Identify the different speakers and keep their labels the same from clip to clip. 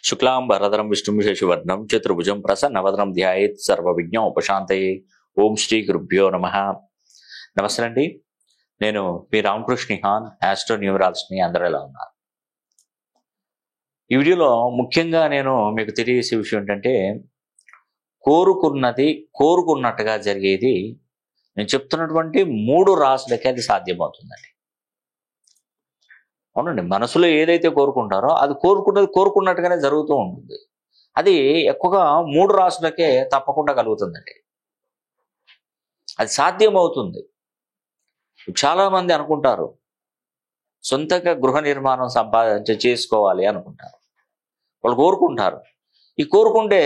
Speaker 1: శుక్లాంబరధరం విష్ణుం శశివర్ణం చతుర్భుజం ప్రసన్నవదనం ధ్యాయేత్ సర్వవిజ్ఞోపశాంతయే. ఓం శ్రీ గురుభ్యో నమః. నమస్తే అండి, నేను మీ రామకృష్ణ నిహాన్, ఆస్ట్రో న్యూమరాలజీని. అందరూ ఎలా ఉన్నారు? ఈ వీడియోలో ముఖ్యంగా నేను మీకు తెలియజేసే విషయం ఏంటంటే, కోరుకున్నది కోరుకున్నట్టుగా జరిగేది నేను చెప్తున్నటువంటి 3 రాశులకే అది సాధ్యమవుతుందండి. అవునండి, మనసులో ఏదైతే కోరుకుంటారో అది కోరుకున్నది కోరుకున్నట్టుగానే జరుగుతూ ఉంటుంది. అది ఎక్కువగా 3 రాశులకే తప్పకుండా కలుగుతుందండి. అది సాధ్యమవుతుంది. చాలా మంది అనుకుంటారు సొంతంగా గృహ నిర్మాణం చేసుకోవాలి అనుకుంటారు. వాళ్ళు కోరుకుంటారు. ఈ కోరుకుంటే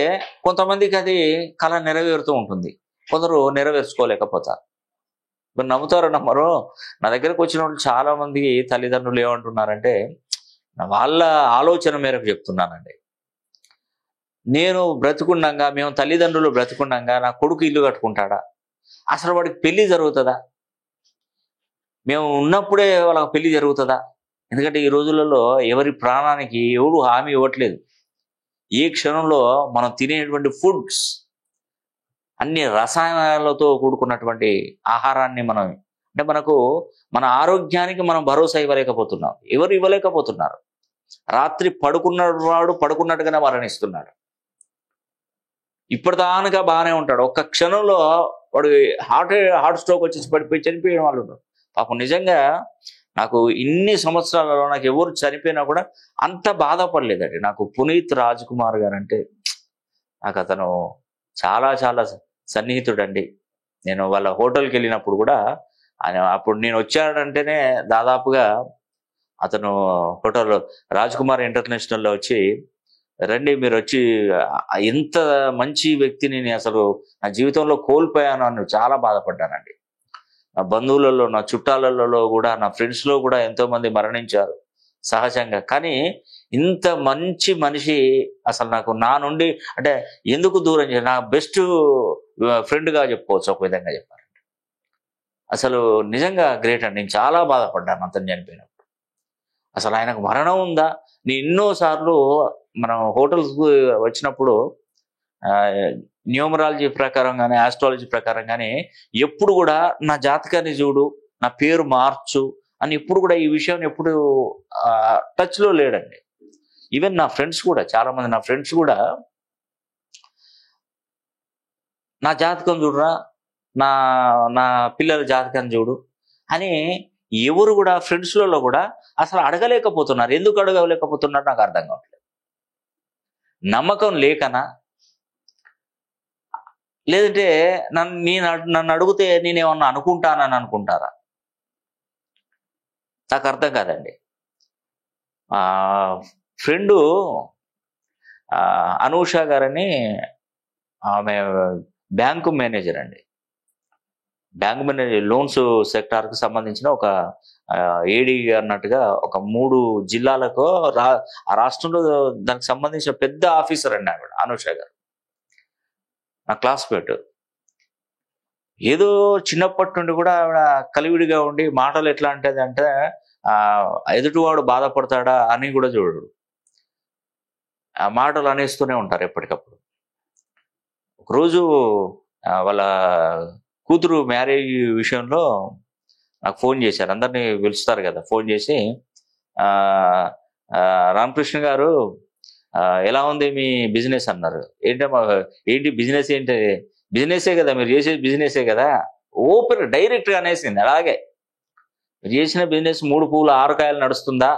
Speaker 1: కొంతమందికి అది కళ నెరవేరుతూ ఉంటుంది, కొందరు నెరవేర్చుకోలేకపోతారు. మీరు నమ్ముతారో నమ్మరో, నా దగ్గరకు వచ్చిన వాళ్ళు చాలా మంది తల్లిదండ్రులు ఏమంటున్నారంటే, వాళ్ళ ఆలోచన మేరకు చెప్తున్నానండి. నేను బ్రతుకుండగా, మేము తల్లిదండ్రులు బ్రతుకుండగా నా కొడుకు ఇల్లు కట్టుకుంటాడా? అసలు వాడికి పెళ్లి జరుగుతుందా? మేము ఉన్నప్పుడే వాళ్ళకి పెళ్లి జరుగుతుందా? ఎందుకంటే ఈ రోజులలో ఎవరి ప్రాణానికి ఎవరు హామీ ఇవ్వట్లేదు. ఏ క్షణంలో మనం తినేటువంటి ఫుడ్స్ అన్ని రసాయనాలతో కూడుకున్నటువంటి ఆహారాన్ని మనకు మన ఆరోగ్యానికి మనం భరోసా ఇవ్వలేకపోతున్నాం. ఎవరు ఇవ్వలేకపోతున్నారు. రాత్రి పడుకున్నవాడు పడుకున్నట్టుగానే మరణిస్తున్నాడు. ఇప్పటిదానిగా బాగానే ఉంటాడు, ఒక్క క్షణంలో వాడు హార్ట్ స్ట్రోక్ వచ్చేసి పడిపోయి చనిపోయిన వాళ్ళు ఉన్నారు. పాపం నిజంగా నాకు ఇన్ని సంవత్సరాలలో నాకు ఎవరు చనిపోయినా కూడా అంత బాధపడలేదండి. నాకు పునీత్ రాజ్ కుమార్ గారు అంటే నాకు అతను చాలా చాలా సన్నిహితుడండి. నేను వాళ్ళ హోటల్కి వెళ్ళినప్పుడు కూడా అప్పుడు నేను వచ్చాడంటేనే దాదాపుగా అతను హోటల్ రాజ్ కుమార్ ఇంటర్నేషనల్లో వచ్చి, రండి మీరు వచ్చి, ఎంత మంచి వ్యక్తిని నేను అసలు నా జీవితంలో కోల్పోయాను అని చాలా బాధపడ్డానండి. నా బంధువులలో, నా చుట్టాలలో కూడా, నా ఫ్రెండ్స్లో కూడా ఎంతో మంది మరణించారు సహజంగా. కానీ ఇంత మంచి మనిషి అసలు నాకు నా నుండి అంటే ఎందుకు దూరం చేయాలి? నా బెస్ట్ ఫ్రెండ్గా చెప్పుకోవచ్చు ఒక విధంగా చెప్పాలంటే. అసలు నిజంగా గ్రేట్ అండి. నేను చాలా బాధపడ్డాను అతను చనిపోయినప్పుడు. అసలు ఆయనకు మరణం ఉందా? నేను ఎన్నోసార్లు మనం హోటల్స్కు వచ్చినప్పుడు న్యూమరాలజీ ప్రకారం కానీ ఆస్ట్రాలజీ ప్రకారం కానీ ఎప్పుడు కూడా నా జాతకాన్ని చూడు, నా పేరు మార్చు అని ఎప్పుడు కూడా ఈ విషయం ఎప్పుడు టచ్లో లేడండి. ఈవెన్ నా ఫ్రెండ్స్ కూడా, చాలా మంది నా ఫ్రెండ్స్ కూడా నా జాతకం చూడరా, నా నా పిల్లల జాతకాన్ని చూడు అని ఎవరు కూడా ఫ్రెండ్స్లలో కూడా అసలు అడగలేకపోతున్నారు. ఎందుకు అడగలేకపోతున్నారు నాకు అర్థం కావట్లేదు. నమ్మకం లేకనా, లేదంటే నన్ను అడిగితే నేనేమన్నా అనుకుంటానని అనుకుంటారా? నాకు అర్థం కాదండి. ఫ్రెండు అనూష గారని, ఆమె బ్యాంకు మేనేజర్ అండి. బ్యాంకు మేనేజర్, లోన్స్ సెక్టార్కి సంబంధించిన ఒక ఏడీ అన్నట్టుగా ఒక 3 జిల్లాలకు ఆ రాష్ట్రంలో దానికి సంబంధించిన పెద్ద ఆఫీసర్ అండి ఆవిడ, అనూష గారు. నా క్లాస్మేట్. ఏదో చిన్నప్పటి నుండి కూడా ఆవిడ కలివిడిగా ఉండి మాటలు ఎట్లా అంటే ఎదుటివాడు బాధపడతాడా అని కూడా చూడడు. ఆ మాటలు అనేస్తూనే ఉంటారు ఎప్పటికప్పుడు. ఒకరోజు వాళ్ళ కూతురు మ్యారేజ్ విషయంలో నాకు ఫోన్ చేశారు. అందరినీ పిలుస్తారు కదా, ఫోన్ చేసి రామకృష్ణ గారు ఎలా ఉంది మీ బిజినెస్ అన్నారు. ఏంటి బిజినెస్ ఏంటి? బిజినెసే కదా, మీరు చేసేది బిజినెసే కదా. ఓపెన్ డైరెక్ట్గా అనేసింది. అలాగే, మీరు చేసిన బిజినెస్ 3 పూలు 6 కాయలు నడుస్తుందా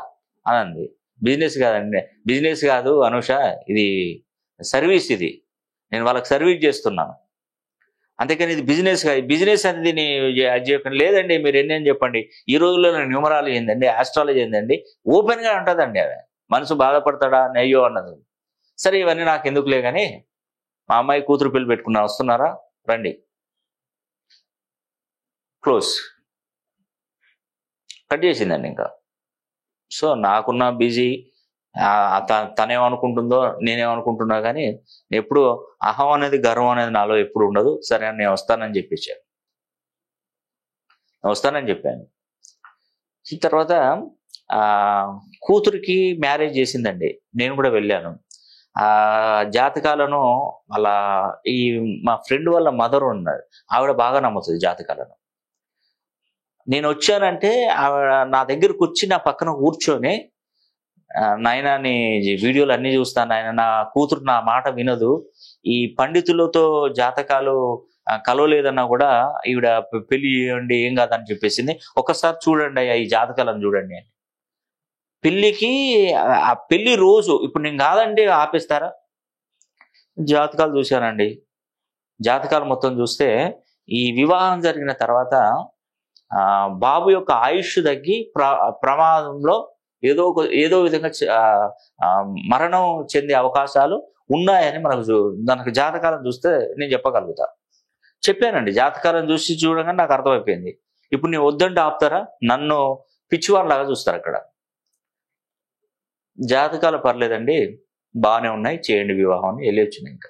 Speaker 1: అని అంది. బిజినెస్ కాదండి, బిజినెస్ కాదు అనూష, ఇది సర్వీస్. ఇది నేను వాళ్ళకి సర్వీస్ చేస్తున్నాను, అంతేకాని ఇది బిజినెస్ కాదు. బిజినెస్ అనేది అది చెప్పండి. లేదండి మీరు ఎన్ని అని చెప్పండి. ఈ రోజుల్లో న్యూమరాలజీ ఏందండి, ఆస్ట్రాలజీ ఏందండి, ఓపెన్గా ఉంటుందండి. అవి మనసు బాధపడతాడా అయ్యో అన్నది. సరే ఇవన్నీ నాకు ఎందుకులే కానీ, మా అమ్మాయి కూతురు పెళ్లి పెట్టుకున్నా, వస్తున్నారా రండి, క్లోజ్. కట్ చేసిందండి ఇంకా. సో నాకున్న బిజీ, తనేమనుకుంటుందో నేనేమనుకుంటున్నా కానీ ఎప్పుడు అహం అనేది, గర్వం అనేది నాలో ఎప్పుడు ఉండదు. సరే నేను వస్తానని చెప్పేశాను. వస్తానని చెప్పాను. ఈ తర్వాత కూతురికి మ్యారేజ్ చేసిందండి. నేను కూడా వెళ్ళాను. ఆ జాతకాలను అలా ఈ మా ఫ్రెండ్ వాళ్ళ మదర్ ఉన్నారు, ఆవిడ బాగా నమ్ముతుంది జాతకాలను. నేను వచ్చానంటే ఆవిడ నా దగ్గరకు వచ్చి నా పక్కన కూర్చొని, నాయనా నీ వీడియోలు అన్ని చూస్తాను నాయన, నా కూతురు నా మాట వినదు, ఈ పండితులతో జాతకాలు కలవలేదన్నా కూడా ఈవిడ పెళ్లి చేయండి ఏం కాదని చెప్పేసింది, ఒక్కసారి చూడండి అయ్యా ఈ జాతకాలను చూడండి అని. పెళ్లికి ఆ పెళ్లి రోజు ఇప్పుడు నేను కాదండి ఆపేస్తారా? జాతకాలు చూశానండి. జాతకాలు మొత్తం చూస్తే ఈ వివాహం జరిగిన తర్వాత బాబు యొక్క ఆయుష్ తగ్గి ప్రమాదంలో ఏదో విధంగా మరణం చెందే అవకాశాలు ఉన్నాయని మనకు జాతకాలను చూస్తే నేను చెప్పగలుగుతా. చెప్పానండి, జాతకాలను చూడగానే నాకు అర్థమైపోయింది. ఇప్పుడు నేను వద్దంటే ఆపుతారా? నన్ను పిచ్చివాళ్ళలాగా చూస్తారు అక్కడ. జాతకాలు పర్లేదండి, బాగానే ఉన్నాయి, చేయండి వివాహం అని వెళ్ళి వచ్చింది. ఇంకా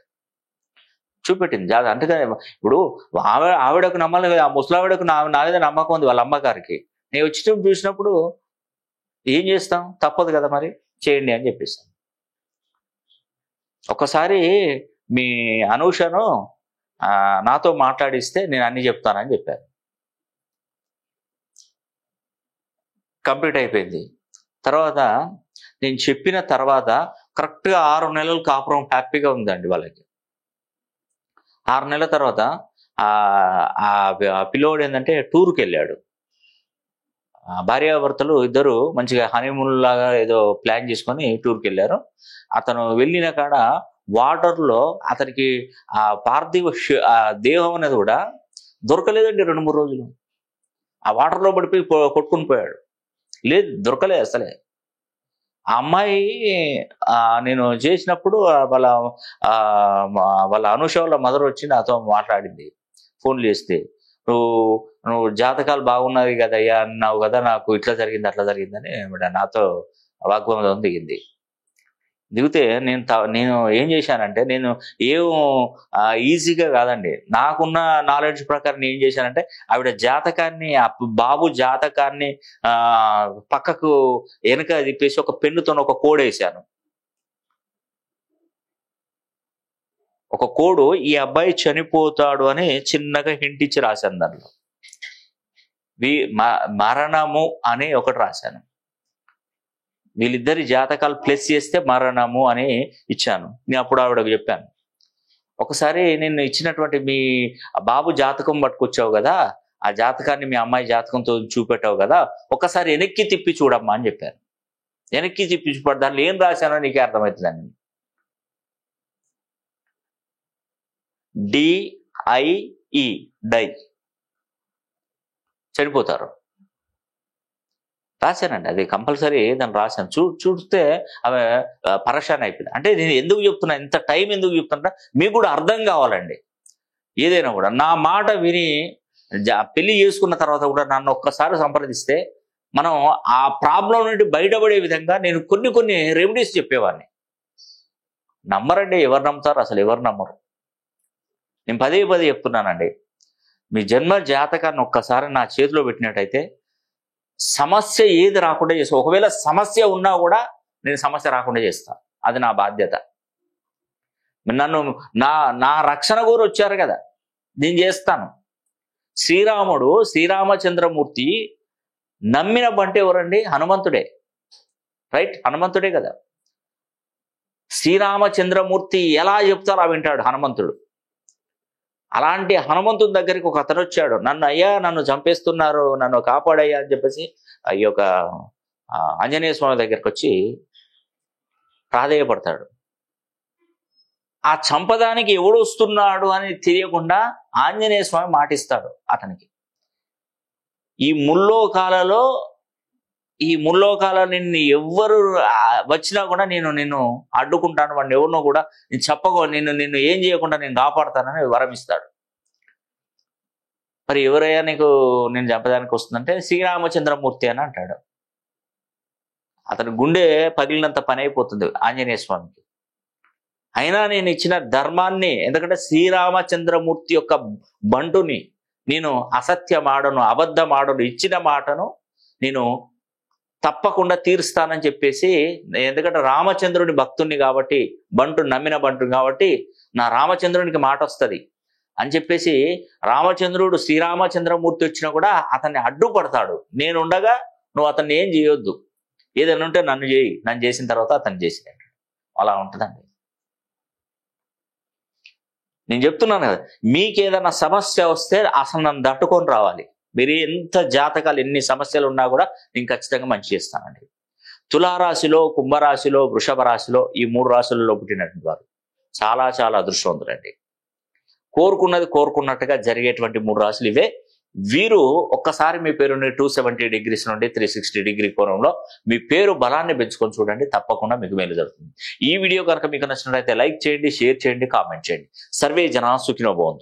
Speaker 1: చూపెట్టింది అంటే ఇప్పుడు ఆవిడకు నమ్మాలి కదా, ఆ ముసలావిడకు నా మీద నమ్మకం ఉంది వాళ్ళ అమ్మగారికి. నేను వచ్చినప్పుడు చూసినప్పుడు ఏం చేస్తాం, తప్పదు కదా మరి, చేయండి అని చెప్పేస్తాను. ఒకసారి మీ అనూషను నాతో మాట్లాడిస్తే నేను అన్ని చెప్తానని చెప్పాను. కంప్లీట్ అయిపోయింది. తర్వాత నేను చెప్పిన తర్వాత కరెక్ట్గా 6 నెలలు కాపురం హ్యాపీగా ఉందండి వాళ్ళకి. 6 నెలల తర్వాత ఆ పిల్లోడు ఏంటంటే టూర్కి వెళ్ళాడు. భార్యాభర్తలు ఇద్దరు మంచిగా హనీమూన్ లాగా ఏదో ప్లాన్ చేసుకొని టూర్కి వెళ్ళారు. అతను వెళ్ళిన కాడ వాటర్లో అతనికి ఆ పార్థివ దేహం అనేది కూడా దొరకలేదండి. 2-3 రోజులు ఆ వాటర్లో పడిపోయి కొట్టుకుని పోయాడు. లేదు, దొరకలేదు అసలే. ఆ అమ్మాయి నేను చేసినప్పుడు వాళ్ళ అనూష వాళ్ళ మదర్ వచ్చి నాతో మాట్లాడింది ఫోన్లు చేస్తే, నువ్వు జాతకాలు బాగున్నది కదయ్యా అన్నావు కదా, నాకు ఇట్లా జరిగింది అట్లా జరిగిందని నాతో వాగ్వాదం దిగింది. దిగితే నేను ఏం చేశానంటే, నేను ఈజీగా కాదండి, నాకున్న నాలెడ్జ్ ప్రకారం నేను ఏం చేశానంటే, ఆవిడ జాతకాన్ని బాబు జాతకాన్ని పక్కకు వెనక తిప్పేసి ఒక పెన్నుతో ఒక కోడ్ వేశాను. ఒక కోడు ఈ అబ్బాయి చనిపోతాడు అని చిన్నగా హింట్ ఇచ్చి రాశాను. దానిలో మరణము అని ఒకటి రాశాను. వీళ్ళిద్దరి జాతకాలు ప్లస్ చేస్తే మరణము అని ఇచ్చాను. నేను అప్పుడు ఆవిడకు చెప్పాను, ఒకసారి నేను ఇచ్చినటువంటి మీ బాబు జాతకం పట్టుకొచ్చావు కదా, ఆ జాతకాన్ని మీ అమ్మాయి జాతకంతో చూపెట్టావు కదా, ఒకసారి వెనక్కి తిప్పి చూడమ్మా అని చెప్పాను. వెనక్కి తిప్పి చూపడు, దాంట్లో ఏం రాశానో నీకే అర్థమవుతుందండి. DIE డై, చనిపోతారు రాశానండి. అది కంపల్సరీ దాన్ని రాశాను. చూస్తే ఆమె పరేషాన్ అయిపోయింది. అంటే నేను ఎందుకు చెప్తున్నా, ఇంత టైం ఎందుకు చెప్తున్నా, మీకు కూడా అర్థం కావాలండి. ఏదైనా కూడా నా మాట విని పెళ్లి చేసుకున్న తర్వాత కూడా నన్ను ఒక్కసారి సంప్రదిస్తే మనం ఆ ప్రాబ్లం నుండి బయటపడే విధంగా నేను కొన్ని రెమెడీస్ చెప్పేవాడిని. నమ్మరండి, ఎవరు నమ్ముతారు? అసలు ఎవరు నమ్మరు. నేను పదే చెప్తున్నానండి, మీ జన్మ జాతకాన్ని ఒక్కసారి నా చేతిలో పెట్టినట్టయితే సమస్య ఏది రాకుండా చేస్తా. ఒకవేళ సమస్య ఉన్నా కూడా నేను సమస్య రాకుండా చేస్తాను. అది నా బాధ్యత. నన్ను నా రక్షణ కోరి వచ్చారు కదా, నేను చేస్తాను. శ్రీరామచంద్రమూర్తి నమ్మిన బంటే ఎవరండి? హనుమంతుడే. రైట్, హనుమంతుడే కదా. శ్రీరామచంద్రమూర్తి ఎలా చెప్తారో వింటాడు హనుమంతుడు. అలాంటి హనుమంతుడి దగ్గరికి ఒక అతను వచ్చాడు, నన్ను చంపేస్తున్నారు, నన్ను కాపాడయ్యా అని చెప్పేసి ఈ యొక్క ఆంజనేయ స్వామి దగ్గరికి వచ్చి ప్రాధేయపడతాడు. ఆ చంపదానికి ఎవడు వస్తున్నాడు అని తెలియకుండా ఆంజనేయ స్వామి మాటిస్తాడు అతనికి. ఈ ముల్లోకాలలో నిన్ను ఎవ్వరు వచ్చినా కూడా నిన్ను అడ్డుకుంటాను, వాడిని ఎవరినో కూడా నేను నిన్ను ఏం చేయకుండా నేను కాపాడుతానని వరం ఇస్తాడు. మరి ఎవరయ్యా నీకు నేను చంపడానికి వస్తుందంటే శ్రీరామచంద్రమూర్తి అని అంటాడు. అతని గుండె పగిలినంత పని అయిపోతుంది ఆంజనేయ స్వామికి. అయినా నేను ఇచ్చిన ధర్మాన్ని, ఎందుకంటే శ్రీరామచంద్రమూర్తి యొక్క బంటుని నేను అసత్యమాడను, అబద్ధమాడను, ఇచ్చిన మాటను నేను తప్పకుండా తీరుస్తానని చెప్పేసి, ఎందుకంటే రామచంద్రుని భక్తుణ్ణి కాబట్టి, నమ్మిన బంటుని కాబట్టి నా రామచంద్రునికి మాట వస్తుంది అని చెప్పేసి, రామచంద్రుడు శ్రీరామచంద్రమూర్తి వచ్చినా కూడా అతన్ని అడ్డుపడతాడు. నేనుండగా నువ్వు అతన్ని ఏం చేయొద్దు, ఏదైనా ఉంటే నన్ను చేయి, నన్ను చేసిన తర్వాత అతను చేసినట్టు. అలా ఉంటుందండి. నేను చెప్తున్నాను కదా, మీకేదైనా సమస్య వస్తే అసలు నన్ను దట్టుకొని రావాలి. మీరు ఎంత జాతకాలు ఎన్ని సమస్యలు ఉన్నా కూడా నేను ఖచ్చితంగా మంచి చేస్తానండి. తులారాశిలో, కుంభరాశిలో, వృషభ రాశిలో, ఈ 3 రాశులలో పుట్టినటువంటి వారు చాలా చాలా అదృష్టవంతులండి. కోరుకున్నది కోరుకున్నట్టుగా జరిగేటువంటి 3 రాశులు ఇవే. వీరు ఒక్కసారి మీ పేరు 270 డిగ్రీస్ నుండి 360 డిగ్రీ కోణంలో మీ పేరు బలాన్ని పెంచుకొని చూడండి, తప్పకుండా మీకు మేలు జరుగుతుంది. ఈ వీడియో కనుక మీకు నచ్చినట్లయితే లైక్ చేయండి, షేర్ చేయండి, కామెంట్ చేయండి. సర్వే జనా సుఖినో భవంతు.